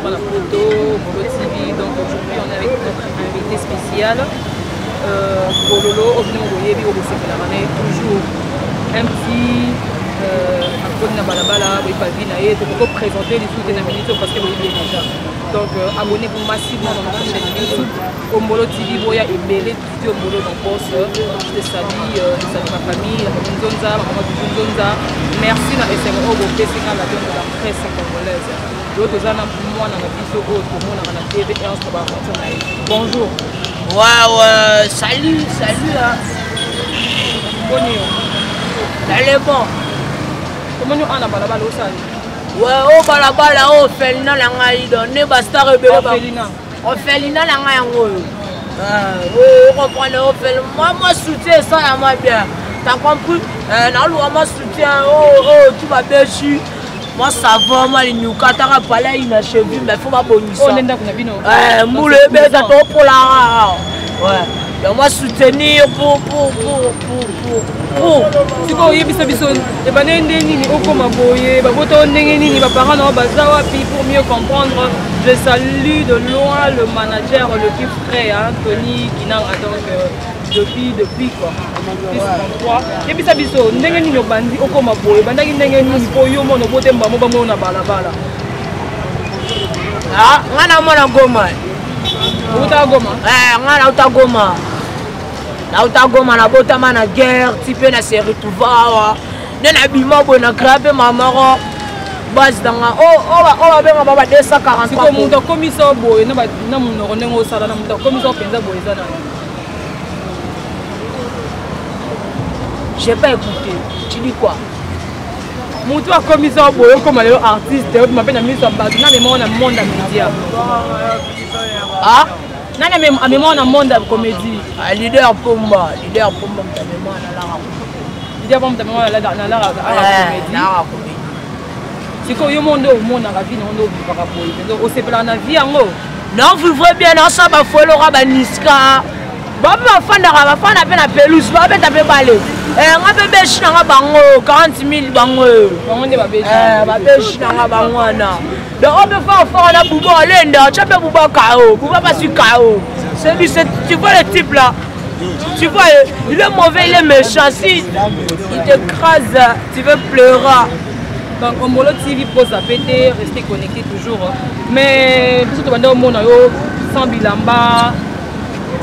prendre la photo, Bolo TV. Donc aujourd'hui on est avec notre invité spécial. Bololo, toujours un petit pour présenter les sous de parce que vous avez déjà. Donc abonnez-vous massivement dans notre chaîne YouTube. Ombolo TV, Boya et Bélé, Ombolo dans poste. Je te salue ma famille, la famille Zonza, ma maman du Zonza. Merci à SMO, au PCA, la de la presse congolaise. L'autre zana pour moi, dans la vidéo, pour moi, dans la TV, bonjour. Ouais, salut là. Allez bon. Comment nous on a balabala au sali? Ouais, oh balabala oh Felina la ngai donné basta rebelle ba. Oh Felina la ngai ngo. Oh comprendre oh Fel moi soutien ça à moi bien. T'as compris? Na lu moi soutien oh tu vas déchu. Moi ça va moi les nous katara pala ina cheville mais faut pas bonissa. Oh nenda kuna bino. Moule beza to pour la. Ouais. Donc moi soutenir pour. Si vous voyez biso et banende nini okoma boye baboto ndenge nini ba parents na bazawa puis pour mieux comprendre je salue de loin le manager le plus frais Anthony Kinanga donc depuis quoi depuis 3 et puis ça biso ndenge nini obandi okoma boye bandaki ndenge nini po yo mono bote mbamo bamo na balabala ngana mona goma uta goma ngana uta goma na utagoma na botama na guerre type na se retrouva na bima bona grabe mamaro base danga oh benga baba 240 siko mundo komisa boye na muno ndenge osala na mundo komisa penza boye zana j'ai pas écouté tu dis quoi muto akomisa boye comme les artistes on m'appelle na mise en base na même na monde média nana même à mémoire dans monde comédie leader Pomba ta mémoire na la comédie c'est quoi yo monde au monde na vie on do vivre pour on se plan na vie yango non vivre bien na ça ba folo ra ba niska ba fanda pe na pelouse ba beta pe balé ngabe be china bango 40 000 bango nde ba be china bango na donc on peut faire fort na Bouba Lenda tu peux Bouba KO Bouba pas sur KO tu vois le type là tu vois il est mauvais il est méchant si il t'écrase tu veux pleurer donc Ombolo TV pose à péter rester connecté toujours mais tout le monde au monde sans bilamba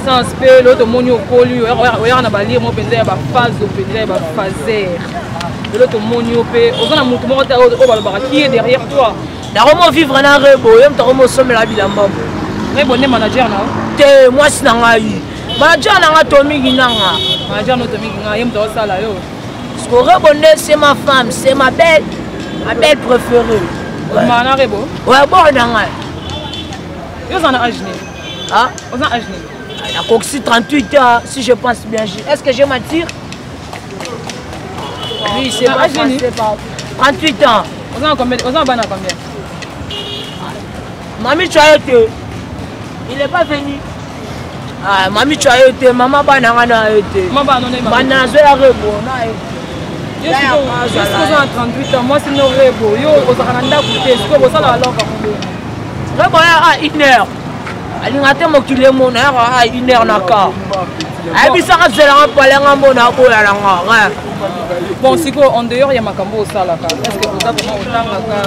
sans spé l'autre monde au colu on a balé moi penser ba phase au penser ba phaser l'autre monde au pe on a mutu mo ta o balobara qui est derrière toi Naromo vivre na rebo yem taromo somme la bilamba rebo ne manager na te moi sinangai manager na Tommy Ginanga manager no Tommy Ginanga yem to sala yo sko rebo ne c'est ma femme c'est ma belle préférée mana rebo ouais bon nanga yo zana ajne on a ajne la coxi 38 ans si je pense bien est-ce que je m'attire oui c'est pas 38 ans on a combien Mami tu as été il est pas venu Mami tu as été maman bananga na été maman non est bana zo la rebo na yo jusqu'à 38 ans moi c'est no rebo yo ozakana ndakuté siko bosala alors comme rebo à 1 heure alingate mokile mona à 1 heure na ka abisaka zela ngapalenga mbona koyalanga bon siko en dehors ya makambo osalaka est-ce que oza vraiment otangaka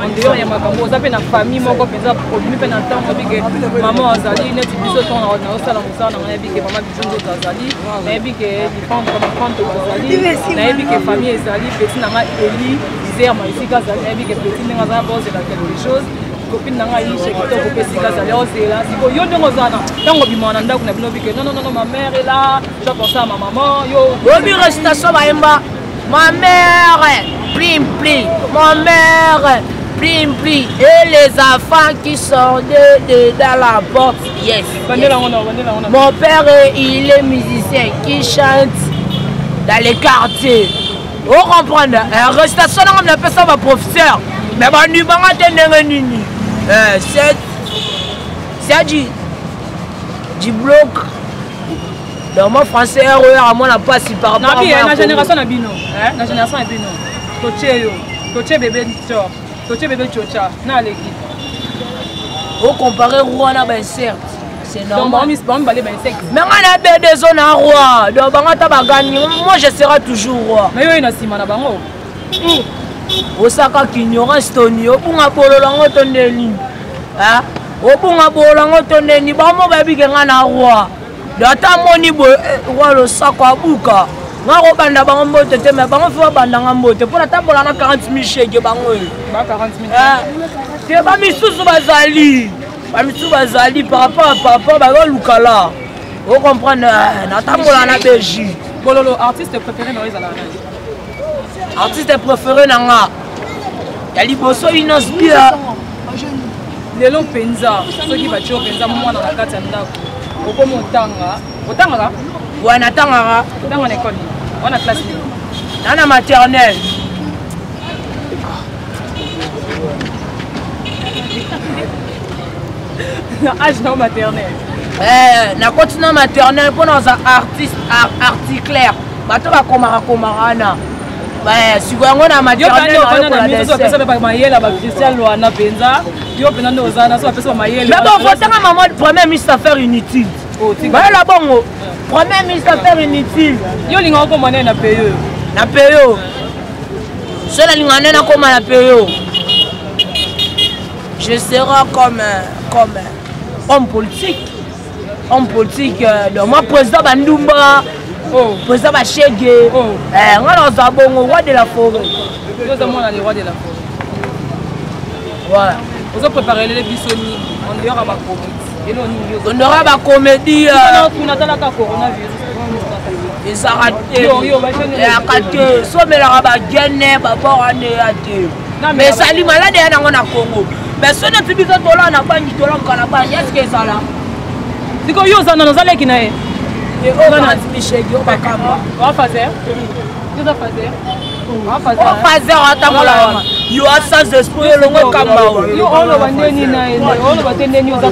en dehors ya makambo oza pe na famille moko penza produit pe na ntango bike maman azali neti biso ntongo na osala mosala na nayebi ke mama biso nzoto azali nayebi ke dipendre bafante bazali nayebi ke famille ezali peti na nga eli izerma esika azali nayebi ke peti ndenge azala bozela quelque chose copine nanga yishe kitoko pe sika azali ozela siko yo ndenge ozala ntango bimana na ndako na bino bike non ma mère est là je pense à ma maman yo obi restation bayemba ma mère plim ma mère plim et les enfants qui sont dans la porte yes mon père il est musicien qui chante dans les quartiers on comprend restation on appelle ça ma professeur mais bon du banga tenenge nini c'est du bloc dans mon français à moi n'a pas si par rapport à la génération na bino la génération na bino toche bébé chocha na leki On compare roi na ben certes. C'est normal. Donc balé ben insecte. Mais on a des zones à roi. Donc bangata bagani. Moi je serai toujours roi. Mais yo ina sima na bango. Osaka ignorance toni. Obunga bololango tondeni. Hein? Obunga bololango tondeni. Bamo babi kenga na roi. Data moni bo roi le sako abuka. Ngaro banda bango mbote te mais bango fa banda ngambote. Pour la tabola na 40 000 chèques bango. Ba 40 000. Te ba misusu bazali. Ba misusu bazali par rapport à papa ba lukala. Vous comprenez na tabola na Belgique. Bololo artiste préféré dans les alana. Artiste préféré nanga. Ya liboso inosbia. Lelo penza. Soki ba cho penza mo na kati ya ndako. Oko motanga. Otanga? Ouais, natanga. Otanga na école. On a classe. Nana maternelle. Âge non maternel. Na continue maternelle pour nos artistes articulaires. Bato ba komara. Ouais, si vous avez na maternelle na miso pesa ba mayela ba Christian Loana penza. Yo penza ndo ozana so pesa mayela. Mais bon, faut tanga maman premier ministre affaire inutile. Bah là bongo. Premier ministre affaire inutile. Yo linga ko mona na payo. Na payo. Cela linga na ko na payo. Je serai comme homme politique. Homme politique de moi président Bandumba. Président Bachege. On a le roi de la forêt. Nous sommes le roi de la forêt. Voilà. Vous avez préparé les bisoni. On dehors à ma comédie. On aura ma comédie. On a la coronavirus. Et ça rate. Et à 4 so mais la rabagene baba ane ate. Mais ça lui malade na ngona Congo. Mais ce n'est plus besoin de na banyi to la kana ba est-ce que ça là? Diko yo za na zale kina e. Et on a dit Michel on va kama. On va faire. Nous va faire. On fazer atamola. Yo a sans esprit longo kama. Yo on va ndeni na ene. On va tendeni za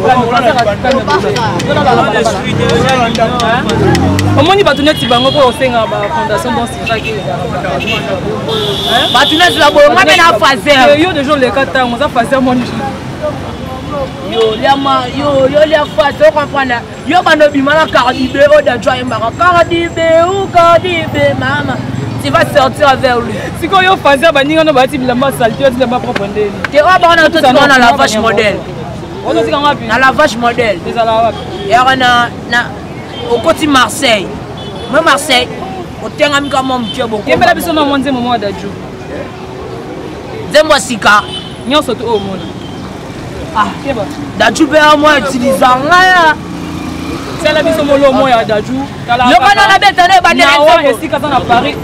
Omoni batuneti bango ko osenga ba fondation bon siraki. Batuneti la bongo na fazer. Yo de jour les 4 ans, on va faire mon Yo les fazer comprendre. Yo bano bimana Cardibe o da joie mbara Cardibe mama. Tu vas sortir avec lui. Si quand yo fazer baninga no bati bilamba salté tu ma propre ndeni. Te o bana to tu na la vache modèle. On dit quand na la vache modèle. Les ala wapi. Ya na au côté Marseille. Moi Marseille, au tenga mika mo mtie boko. Ke bela biso na monze moment d'adjo. Zembo sika. Nyonso to o mona. Ah, keba. D'adjo be moi utiliser ngaya. C'est la biso molo moya d'adjo. Yo kana na beta na ba na esika za na Paris.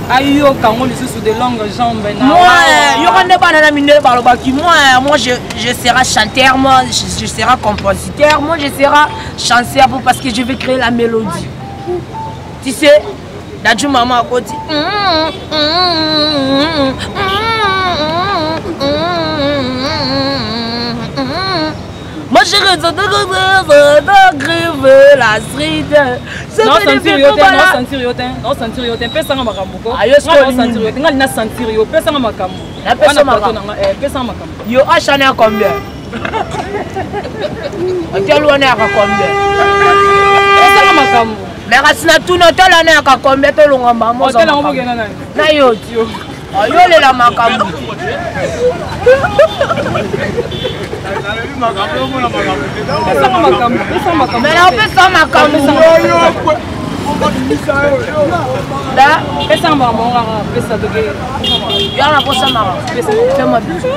Ayo kango lisusu de longue jambe na. Moi, yo kana ba na minele ba lobaki. Moi je serai chanteur, moi je serai compositeur, moi je serai chanteur parce que je vais créer la mélodie. Tu sais, d'adjo maman à côté. Moi je reste de la street. Non sentir yotin. Pesa nga makambo. Non sentir yotin. Nga lina sentir yo. Pesa nga makambo. Na pesa makambo. Pesa nga makambo. Yo achane à combien? Quel on est à combien? Pesa nga makambo. Mais rasina tout notre l'année à combien to longa maman. Hôtel on va gagner na yo tio. Yo le la makambo. Mais là on peut ça makambo. Là, pesa maman, pesa doge. Yo na posa maman. Fais-moi bisou.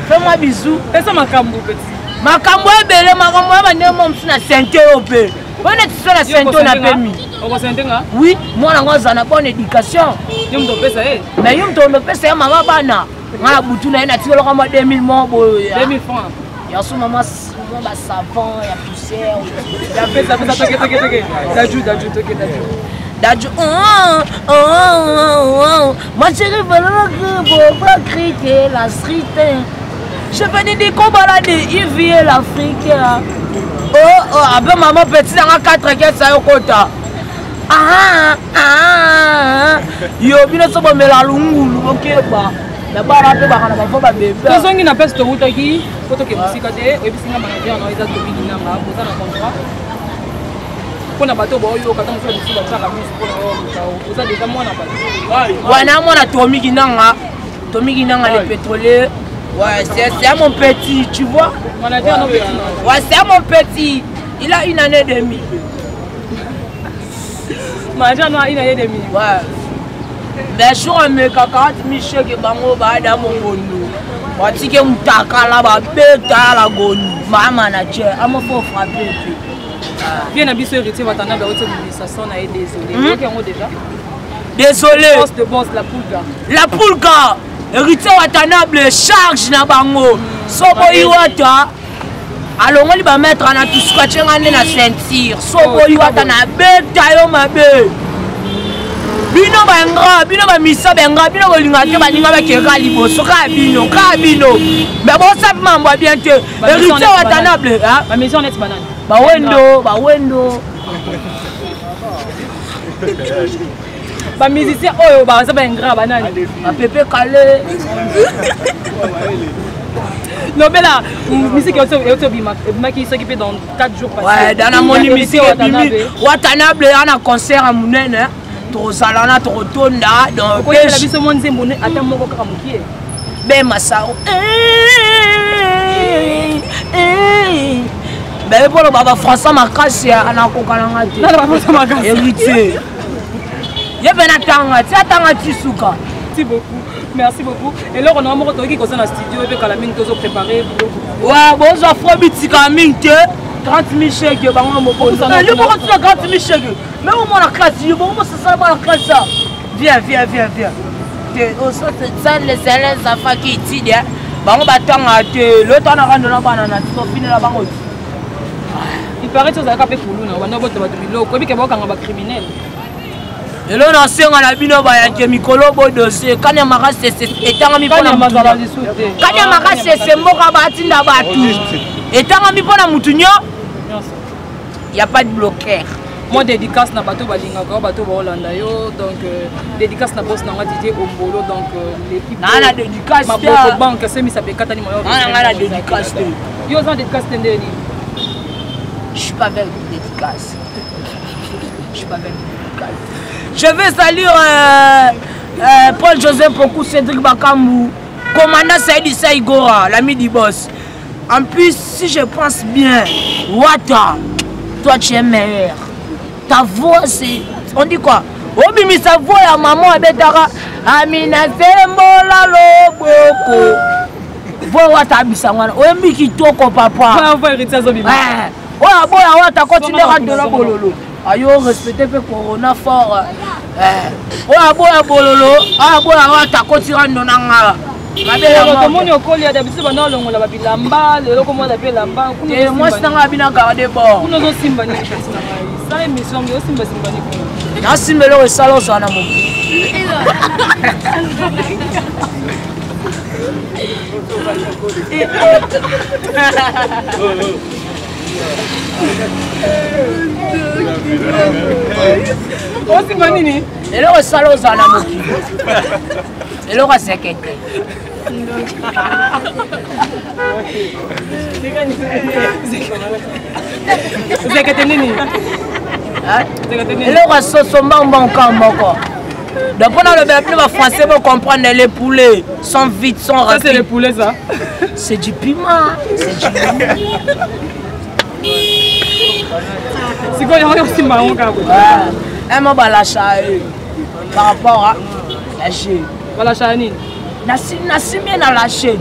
Fais-moi bisou. Pesa makambo petit. Makambo ebele makambo ba ndemo msina sente ope. On est sur la ceinture na permis. On va sentenga? Oui, moi na ngoza na bonne éducation. Yo mto pesa eh. Mais yo mto pesa mama bana. Ngala butu na ina tilo kama 2000 mo bo. 2000 francs. Ya so mama ba savon, ya poussière. Ya pesa toke. Daju. Moi je veux pas crier la street. Je venais de Kobalade, il vient l'Afrique. Oh, abe maman petit dans 4 quêtes ça yokota. Yo bino so ba mela lungulu okeba. d'abord après bakana bafo ba bébé tozongi na peste toutaki po toke mosika te oyebisinga manager na eza tobiki nanga boza na contrat mpona bato baoyoka ta mosu mosu bataka misu mpona oyo oza deja mwana bato wana mwana Tomiki Nanga le pétrolier. Ouais, c'est mon petit, tu vois. Manager non petit. Ouais, c'est mon petit. Il a 1 année et demie. Manager non a 1 année et demie. Ouais. Mais je suis un mec à 40 000 chèques bango bada mon bondo. Watike mutaka là ba beta la goni. Ma manager, a mon faut frapper. Bien habitué héritier watana ba autre ça sonne à désolé. OK on déjà. Désolé. Boss de boss la poulga. La poulga. Héritier Watanabe charge na bango. Sobo iwata. Alors on va mettre en tout scotché na ceinture. Sobo iwata na beta yo mabe. Bino banga, bino ba misa benga, bino bolinga te ba linga ba keka liboso ka bino. Mais bon ça mambo bien te. Héritier Watanabe, hein? Ma maison net banane. Ba wendo. Ba musicien oyo ba ça ba ingra banane. Ba Pepe Calé. Non mais là, musique auto bima qui s'occupe dans 4 jours passés. Ouais, dans la moni musique Watanabe ana concert à munene. Tozalana totonda donc la biso mo nzembo ne ata moko kaka mokie. Be masao. Ben pour le baba François Makasi ana kokalanga te. Na baba François Makasi. Héritier. Ye bena tanga tisuka. Merci beaucoup. Et là on a moko toki ko na studio et kala mingi tozo préparer. Ouais, bon zo afrobitika mingi 30 000 chèques bango moko. Le moko tu 30 000 chèques. Mais au moins la classe, bon ça ça la classe ça. Viens. Au ça les élèves enfants qui étudient. Bango batanga te le temps na rendre na banana, tu vas finir la bango. Il paraît que ça a capé pour nous, on a boté bato bilo, ko bi ke ba kanga ba criminel. Et là on senga na bino ba ya ke mikolo bo dossier, kanya maka c'est etanga mi pona mazala disute. Kanya maka c'est mboka batinda batu. Etanga mi pona mutunyo. Il y a pas de bloqueur. Moi dédicace na bato balinga ko bato ba Hollanda yo donc dédicace na boss na Didier Ombolo donc l'équipe na dédicace ma boko banque c'est mi sabe katani mo yo na dédicace yo za dédicace tendeni je suis pas avec dédicace. Je vais saluer Paul Joseph Pokou, Cédric Bakambu, commandant Saïdi Saïgora, l'ami du boss. En plus, si je pense bien, Wata, toi tu es meilleur. Ta voix c'est... On dit quoi? Oh bimi sa voix ya maman abetara Amina Zembola Loboko. Voix Wata abisangwana. Oh mbi kitoko papa. Ah voix héritier zo bimi. Oh boya Wata continue à de la bololo. Ayo respecter pe corona fort. Oh boya bololo. Ah boya Wata continue à ndonanga. Tomoni okoli ya biso bana longola ba bilamba lelo ko mo da pe lamba kuna moi sanga bina garder bord kuna zo simba ni pesa na ngai ça émission yo simba ni ko na simba le salo sana mo o simba nini le salo sana mo le ko sekete Zekete nini? Le roi Sosomba Moko. D'après le français pour comprendre les poulets sont vite, sont rapides. Ça c'est les poulets ça? C'est du piment. C'est quoi il y a aussi marron quand même? Un mot balacha par rapport à la chaîne. Balacha nini? Nasimi na lâché.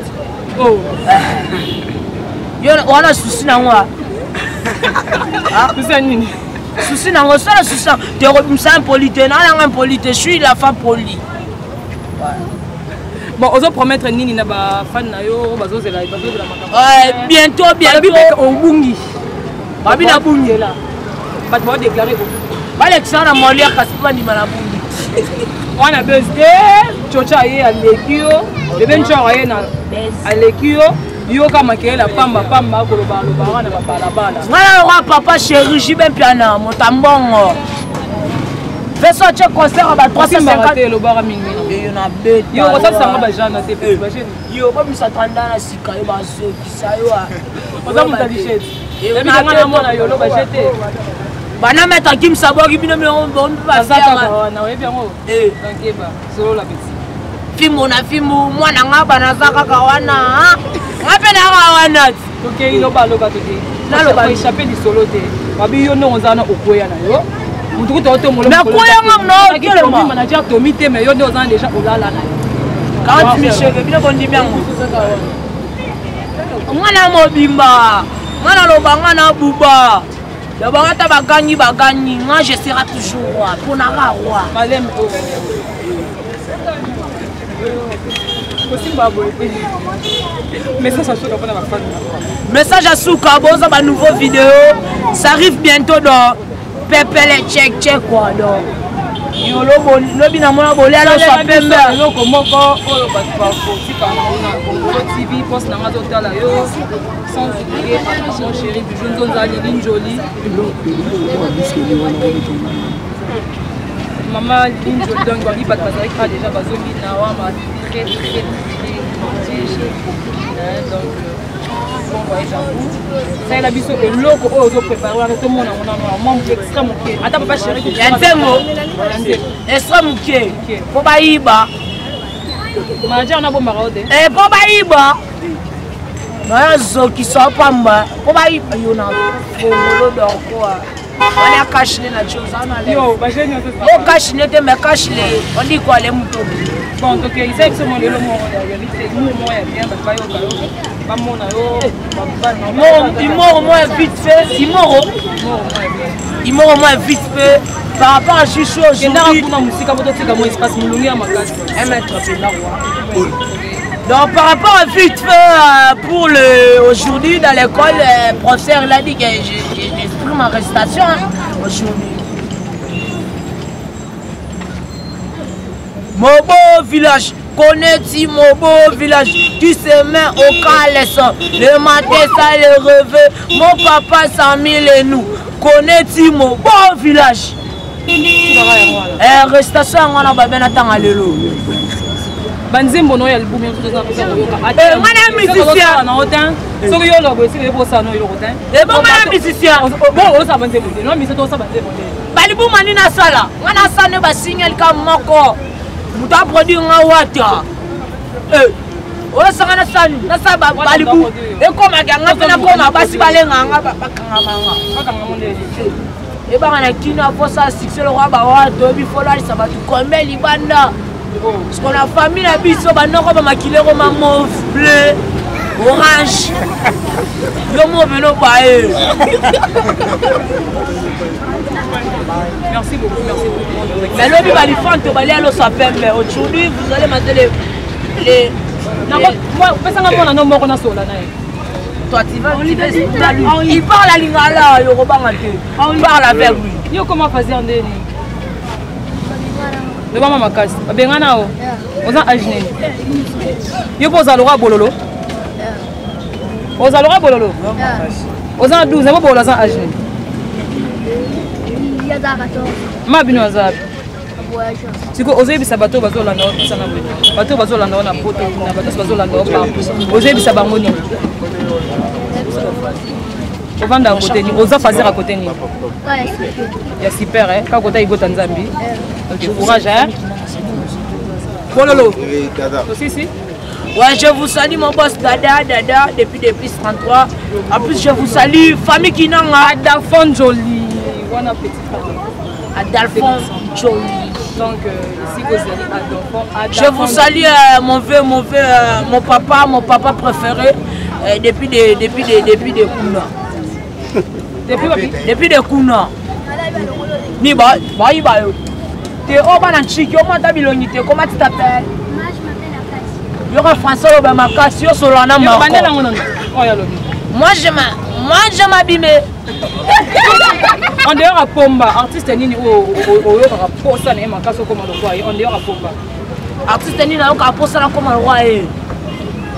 Oh. On a souci na moi. C'est nini? Souci na moi, ça souci. Tu es impolite, non impolite, je suis la femme polie. Bon, on va promettre nini na ba fan na yo, bazo zela makambo. Ouais, bientôt au bungi. Babi na bungi là. Ba tu vas déclarer au. Ba Alexandre Molia Kaspa ni na bungi. On a besoin chocha ye alekio de ben chocha ye na alekio yo kama kela pamba ko loba na balabala ngala roi papa chéri jibe piana motambongo fais sortir concert à 350 le bar mingi yo na bête yo ça ça va jana te pe ba jeune yo ba bisa tanda na sika yo ba so kisa yo oza muta bichette et na ngana mona yo lo ba jete bana meta kim sabori bino bon ba ça ka na we bien ngo donc ba solo la petite fimu na fimu mwana ngaba na zaka kawana ngape na kawana okay ino ba loka toke na lo ba échapper du solo te babi yo no ozana okoya na yo mutu ko to molo na koya ngam no kelema manager Tommy te mais yo no ozana déjà olala na 40 micheke bino bondi byango mwana mobimba mwana loba mwana buba ya bangata baganyi nga je serai toujours roi pour na roi malem message à Souka, bon ça va nouveau vidéo, ça arrive bientôt dans Pepele check quoi donc. Yo lo bina mona bolé alors ça pembe loko moko oyo ba tika na TV post na ngazo tala yo sans oublier mon chéri du jeune Zonzali Linjoli maman Linjoli donc bali pas passer avec déjà bazongi na wa ma très donc bon voyage à vous ça la biso et loko oyo préparer avec tout le monde on manque extrêmement ok ata papa chéri il y a un tempo extrêmement ok pour baïba manager na bomba rode et pour baïba na zo qui sont pas moi pour baïba yo na fongolo donc quoi on a caché la chose on a yo ba jeune on cache ne te mais cache les on dit quoi les moutons bon donc il sait que ce monde le monde il vite fait nous moi bien ba yo ba mona yo il mort au moins vite fait il mort au moins vite fait par rapport à Chicho aujourd'hui donc par rapport à vite fait pour le aujourd'hui dans l'école le professeur il a dit que j'ai pris ma restation aujourd'hui Mobo village connais-tu Mobo village tu se mets au caleçon le matin ça le revêt mon papa 100 000 et nous connais-tu Mobo village restation on a babena tanga lelo banzembo no ya album tout ça ngana musicien na hotin so yo lo bo si bo sa no yo hotin bon ngana musicien bon o sa banzembo no mi se to sa banzembo balibu manina sala ngana sane ba signal ka moko muta produit nga wata o sanga na sani na sa balibu e koma ganga pena koma basi balenga nga bakanga manga et bah on a qui n'a pas ça succès le roi bah dobi follow ça va tout comme libanda parce qu'on a famille la biso bah non comme maquiller comme mauve bleu orange le mot veno pas merci beaucoup mais le biba les fentes bah les ça mais aujourd'hui vous allez mater les moi pensant à moi non moi on a sola na toi tu vas il parle à lingala yoruba ngate on parle avec lui yo comment fazer ndeni le mama makasi abenga nao oza ajne yo poza lora bololo oza lora bololo oza 12 abo bola za ajne ya za 14 mabino azabi siko ozebisa bato bazolanda sana bwe bato bazolanda na poto na bato bazolanda pa ozebisa bango ni ovanda à côté ni oza fazer à côté ni ya super hein ka kota igota nzambi ok courage hein bololo aussi si ouais je vous salue mon boss dada depuis 33 en plus je vous salue famille Kinanga Adalphon Joli bon appétit Adalphon Joli donc ici Adalphon je vous salue mon papa préféré depuis des Kuna depuis des Kuna ni ba yo te o bana chiki o mata bilongi te comment tu t'appelles yo ka français lo ba makasi yo solana ma moi je m'abîme en dehors à Pomba artiste nini o yo ka posa na makasi ko maloko en dehors à Pomba artiste nini na yo ka posa na ko maloko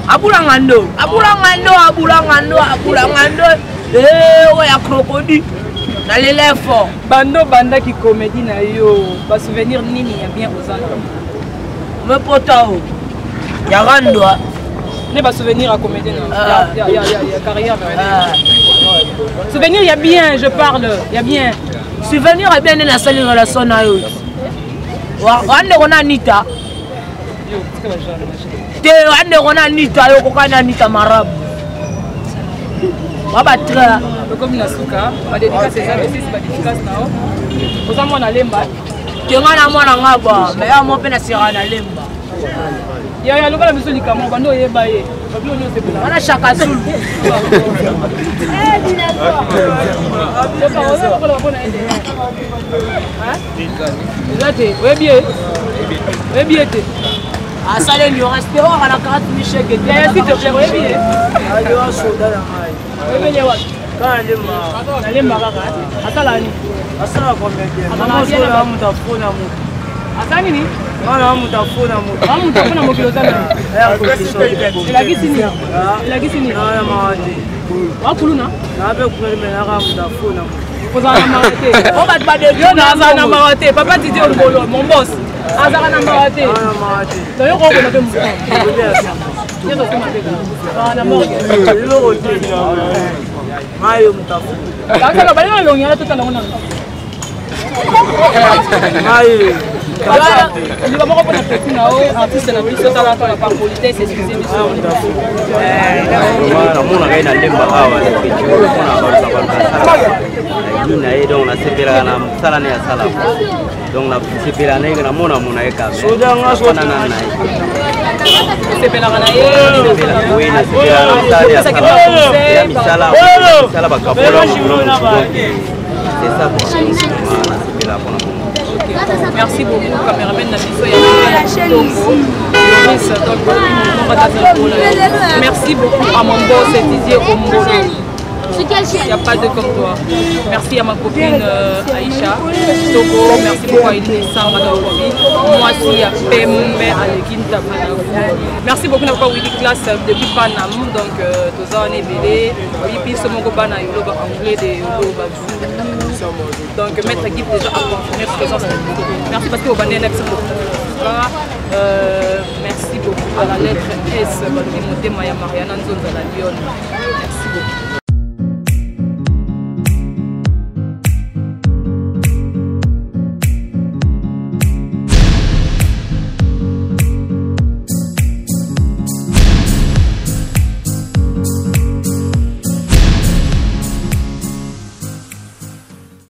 abulangando oya crocodile na l'élève bando banda qui comédie na yo ba souvenir nini ya bien aux ans me potao. Yarando. Ne pas souvenir à comédien. Il y a carrière. Souvenir, il y a bien, je parle. Il y a bien. Souvenir est bien dans la salle de la zone. On a Nita. On a Nita. On a Nita Marabu. Babatra. Comme Nasuka, ma dédicace c'est ça, aussi c'est ma dédicace là. Vous avez mon alemba. Tu as mon angaba, mais à mon peine sera na lemba. Il y a le gars monsieur Likamo, bando yebaye. On a chaque azul. Ah, ça les lions restaurant à la carte Michel qui est s'il te plaît, oui bien. Allez, on soda la maille. Oui bien, ouais. Quand elle est marre, atalani. Asala combien? Maman soda la mutafuna mu. Atani ni? Mwana mutafuna mu. Ah mutafuna mu kilo sana. La gisini. La gisini. Na maji. Wakuluna? Na be kulemela ka mutafuna mu. Kozana marate. On va te battre. Yo na azana marate. Papa Titi Ongolo, mon boss. Azana marate. Na marate. Donc on va te mourir. Yo to kuma teka. Bana morgue. Yo rote. Mayo mutafuna. Kaka bana longia tout à l'heure. Mayo. Nous avons repris notre petit nao, artiste na biso tala tala par politesse, excusez biso. Mon a gagné le débat à la picture, on a pas de donc on a séparé la salle et la salle. Donc on a séparé la nègre, mon a mon a écarté. Soda nga soda na. Séparé la naïe. Oui, la séparé la salle et la salle. Salle ba kapola. C'est ça pour la merci beaucoup, caméraman merci beaucoup à mon boss Didier Ombolo. Il n'y a pas de comme toi. Merci à ma copine Aïcha Togo. Merci beaucoup à Eline Samba moi aussi à Pembe à Lekinta. Merci beaucoup d'avoir eu des classes depuis Panam. Donc, tous les années BD. Et puis, ce mot bana yolo anglais de yolo. Donc, maître Guy déjà a confirmé présence. Merci parce que vous avez merci beaucoup. Merci beaucoup à la lettre S. Timothée Maya Mariana Nzonza la Lyon. Merci beaucoup.